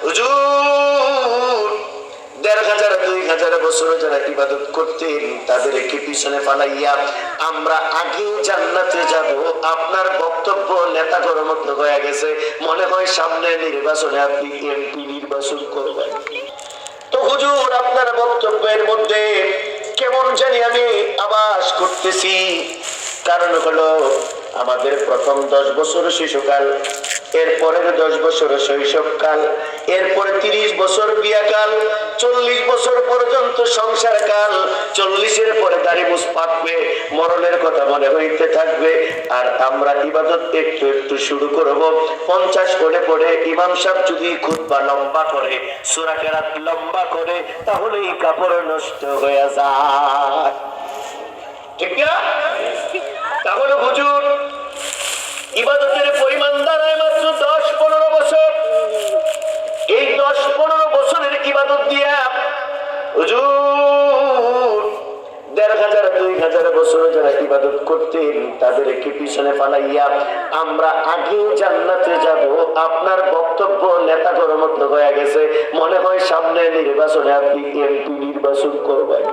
হুজুর ১,৫০০ ২,০০০ যারা ইবাদত করতেন তাদেরকে পিছনে ফালাইয়া আমরা আগে জান্নাতে যাব। আপনার বক্তব্য নেতা কর্মঠ হয়ে গেছে, মনে হয় সামনে নির্বাচনে আপনি এমপি নির্বাচন করবেন। তো হুজুর আপনার বক্তব্যের মধ্যে কেমন জানি আমি আভাস করতেছি। কারণ হলো আমাদের প্রথম ১০ বছর শিশুকাল, এরপরের ১০ বছর শৈশবকাল, এরপরে ৩০ বছর বিয়াকাল, ৪০ বছর পর্যন্ত সংসার কাল, ৪০-এর পরে দাড়ি মুছ পাকবে, মরণের কথা মনে হইতে থাকবে। আর আমরা ইবাদত একটু একটু শুরু করব। ৫০ পরে পরে ইমাম সাহেব যদি খুতবা লম্বা করে, সূরা কেরাত লম্বা করে, তাহলে এই কাপড় নষ্ট হয়ে যায়, ঠিক না? তাহলে হুজুর ইবাদতের পরিমাণ দাঁড়ায় মাত্র ১০-১৫ বছর। এই ১০-১৫ বছরের ইবাদত দিয়া হুজুর ১,৫০০ ২,০০০ বছর যারা ইবাদত করতেন তাদেরকে পিছনে ফালাইয়া আমরা আগে জান্নাতে যাব। আপনার বক্তব্য নেতা কর্মঠ হয়ে গেছে, মনে হয় সামনে নির্বাচনে আপনি এমপি নির্বাচন করবেন।